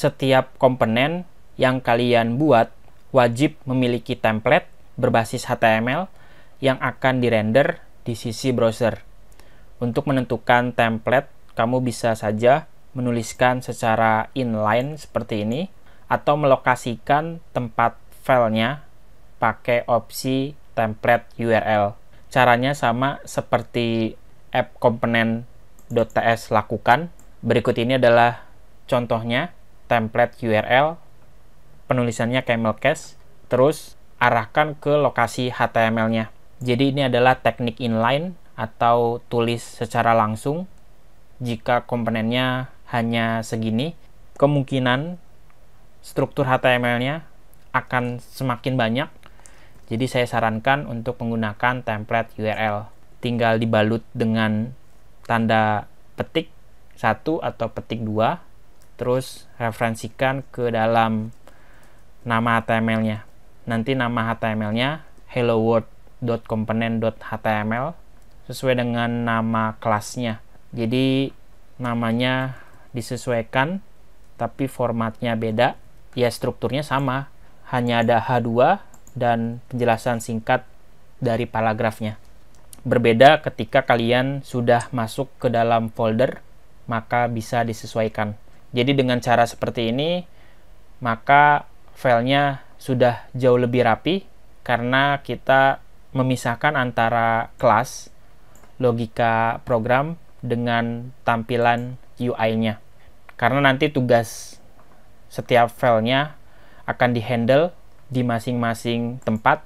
setiap komponen yang kalian buat wajib memiliki template berbasis HTML yang akan dirender di sisi browser. Untuk menentukan template, kamu bisa saja menuliskan secara inline seperti ini, atau melokasikan tempat filenya pakai opsi template URL. Caranya sama seperti app component.ts lakukan. Berikut ini adalah contohnya template URL, penulisannya camel case, terus arahkan ke lokasi HTML-nya. Jadi ini adalah teknik inline atau tulis secara langsung. Jika komponennya hanya segini, kemungkinan struktur HTML-nya akan semakin banyak. Jadi saya sarankan untuk menggunakan template URL. Tinggal dibalut dengan tanda petik 1 atau petik 2, terus referensikan ke dalam nama HTML-nya. Nanti nama HTML-nya helloworld.component.html sesuai dengan nama kelasnya. Jadi namanya disesuaikan, tapi formatnya beda. Ya strukturnya sama, hanya ada H2 dan penjelasan singkat dari paragrafnya. Berbeda ketika kalian sudah masuk ke dalam folder, maka bisa disesuaikan. Jadi dengan cara seperti ini, maka filenya sudah jauh lebih rapi karena kita memisahkan antara kelas, logika program dengan tampilan UI-nya. Karena nanti tugas setiap filenya akan dihandle di masing-masing tempat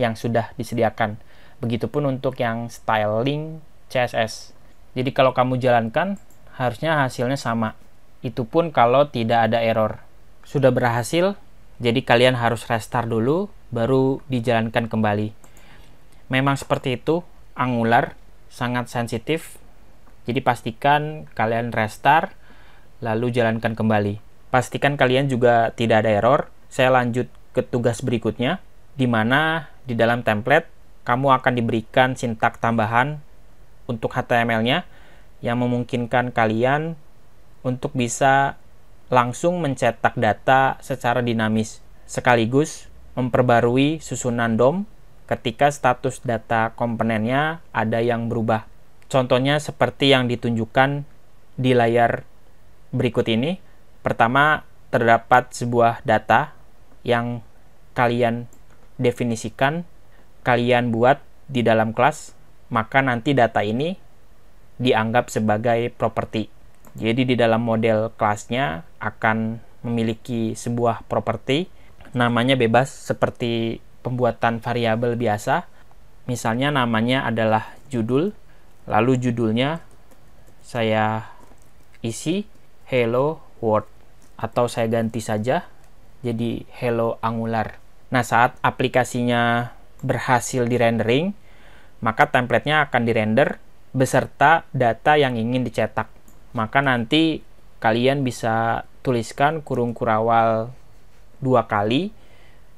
yang sudah disediakan. Begitupun untuk yang styling CSS. Jadi kalau kamu jalankan, harusnya hasilnya sama. Itu pun kalau tidak ada error. Sudah berhasil, jadi kalian harus restart dulu, baru dijalankan kembali. Memang seperti itu, Angular sangat sensitif. Jadi pastikan kalian restart, lalu jalankan kembali. Pastikan kalian juga tidak ada error. Saya lanjut ke tugas berikutnya, di mana di dalam template, kamu akan diberikan sintak tambahan untuk HTML-nya yang memungkinkan kalian untuk bisa langsung mencetak data secara dinamis, sekaligus memperbarui susunan DOM ketika status data komponennya ada yang berubah. Contohnya seperti yang ditunjukkan di layar berikut ini. Pertama, terdapat sebuah data yang kalian definisikan, kalian buat di dalam kelas, maka nanti data ini dianggap sebagai properti. Jadi di dalam model kelasnya akan memiliki sebuah properti, namanya bebas seperti pembuatan variabel biasa. Misalnya namanya adalah judul, lalu judulnya saya isi Hello World, atau saya ganti saja jadi Hello Angular. Nah, saat aplikasinya berhasil di-rendering, maka template-nya akan di-render beserta data yang ingin dicetak. Maka nanti kalian bisa tuliskan kurung kurawal 2 kali,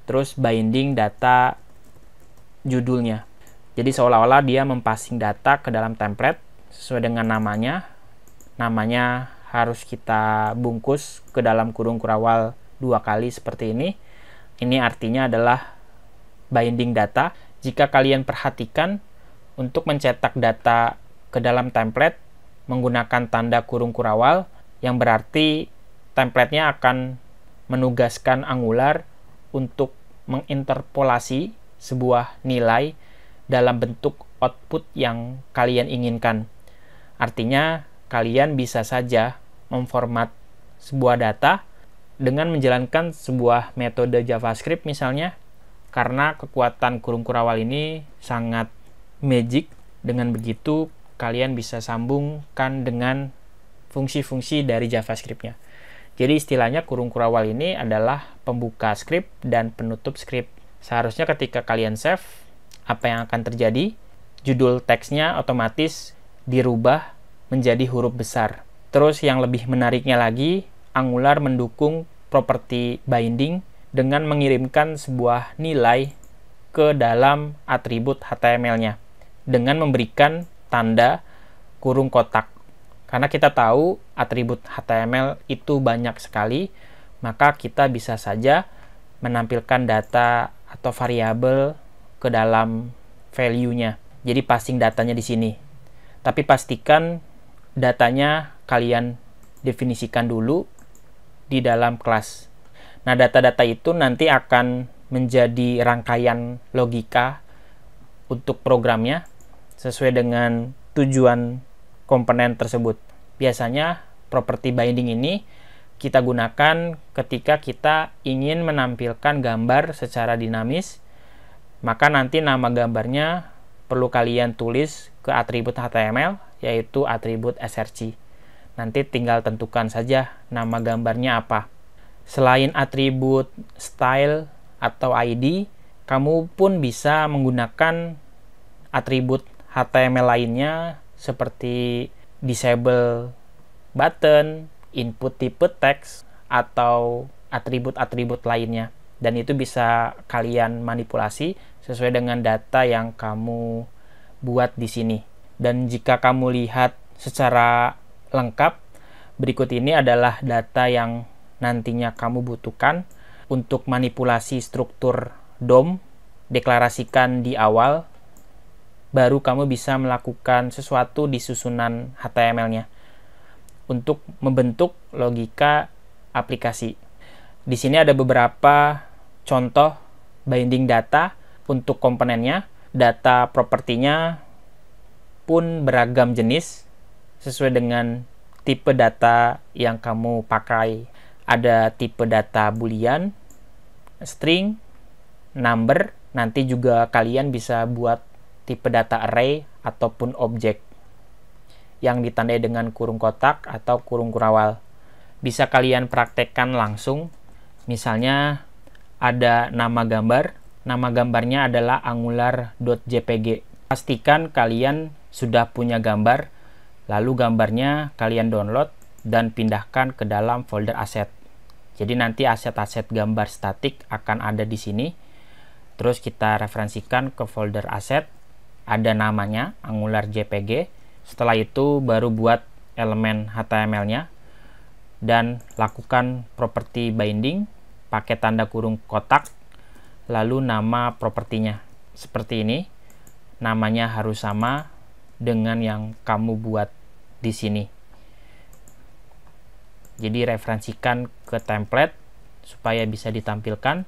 terus binding data judulnya. Jadi seolah-olah dia mempassing data ke dalam template sesuai dengan namanya. Namanya harus kita bungkus ke dalam kurung kurawal 2 kali seperti ini. Ini artinya adalah binding data. Jika kalian perhatikan, untuk mencetak data ke dalam template menggunakan tanda kurung kurawal, yang berarti template-nya akan menugaskan Angular untuk menginterpolasi sebuah nilai dalam bentuk output yang kalian inginkan. Artinya, kalian bisa saja memformat sebuah data dengan menjalankan sebuah metode JavaScript misalnya, karena kekuatan kurung kurawal ini sangat magic. Dengan begitu, kalian bisa sambungkan dengan fungsi-fungsi dari JavaScript-nya. Jadi istilahnya kurung kurawal ini adalah pembuka script dan penutup script. Seharusnya ketika kalian save, apa yang akan terjadi? Judul teksnya otomatis dirubah menjadi huruf besar. Terus yang lebih menariknya lagi, Angular mendukung property binding dengan mengirimkan sebuah nilai ke dalam atribut HTML-nya dengan memberikan tanda kurung kotak. Karena kita tahu atribut HTML itu banyak sekali, maka kita bisa saja menampilkan data atau variabel ke dalam value-nya. Jadi passing datanya di sini. Tapi pastikan datanya kalian definisikan dulu di dalam kelas. Nah, data-data itu nanti akan menjadi rangkaian logika untuk programnya sesuai dengan tujuan komponen tersebut. Biasanya property binding ini kita gunakan ketika kita ingin menampilkan gambar secara dinamis, maka nanti nama gambarnya perlu kalian tulis ke atribut HTML, yaitu atribut src. Nanti tinggal tentukan saja nama gambarnya apa. Selain atribut style atau ID, kamu pun bisa menggunakan atribut HTML lainnya seperti disable button, input tipe teks, atau atribut-atribut lainnya. Dan itu bisa kalian manipulasi sesuai dengan data yang kamu buat di sini. Dan jika kamu lihat secara lengkap, berikut ini adalah data yang nantinya kamu butuhkan untuk manipulasi struktur DOM. Deklarasikan di awal, baru kamu bisa melakukan sesuatu di susunan HTML-nya untuk membentuk logika aplikasi. Di sini ada beberapa contoh binding data untuk komponennya. Data propertinya pun beragam jenis sesuai dengan tipe data yang kamu pakai. Ada tipe data boolean, string, number. Nanti juga kalian bisa buat tipe data array ataupun objek yang ditandai dengan kurung kotak atau kurung kurawal. Bisa kalian praktekkan langsung. Misalnya ada nama gambar. Nama gambarnya adalah angular.jpg. Pastikan kalian sudah punya gambar, lalu gambarnya kalian download dan pindahkan ke dalam folder aset. Jadi nanti aset-aset gambar statik akan ada di sini. Terus kita referensikan ke folder aset, ada namanya angular.jpg. Setelah itu baru buat elemen HTML-nya dan lakukan property binding pakai tanda kurung kotak, lalu nama propertinya seperti ini. Namanya harus sama dengan yang kamu buat di sini. Jadi referensikan ke template supaya bisa ditampilkan.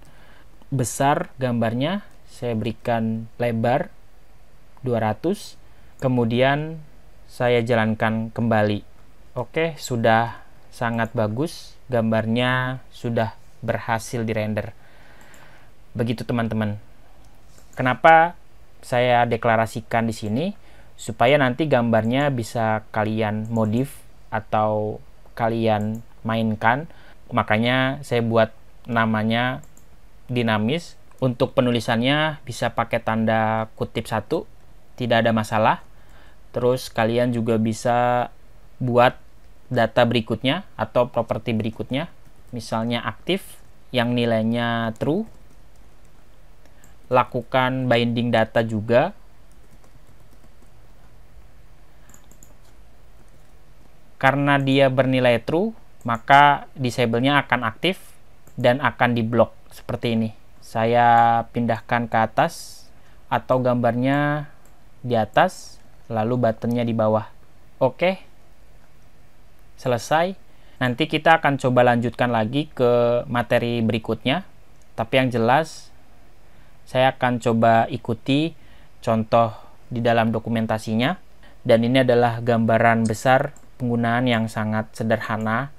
Besar gambarnya saya berikan lebar 200, kemudian saya jalankan kembali. Oke, sudah sangat bagus, gambarnya sudah berhasil dirender. Begitu teman-teman. Kenapa saya deklarasikan di sini? Supaya nanti gambarnya bisa kalian modif atau kalian mainkan. Makanya saya buat namanya dinamis. Untuk penulisannya bisa pakai tanda kutip 1, tidak ada masalah. Terus kalian juga bisa buat data berikutnya atau properti berikutnya, misalnya aktif yang nilainya true. Lakukan binding data juga. Karena dia bernilai true, maka disable-nya akan aktif dan akan diblok seperti ini. Saya pindahkan ke atas atau gambarnya di atas, lalu buttonnya di bawah. Oke, selesai. Nanti kita akan coba lanjutkan lagi ke materi berikutnya. Tapi yang jelas, saya akan coba ikuti contoh di dalam dokumentasinya. Dan ini adalah gambaran besar penggunaan yang sangat sederhana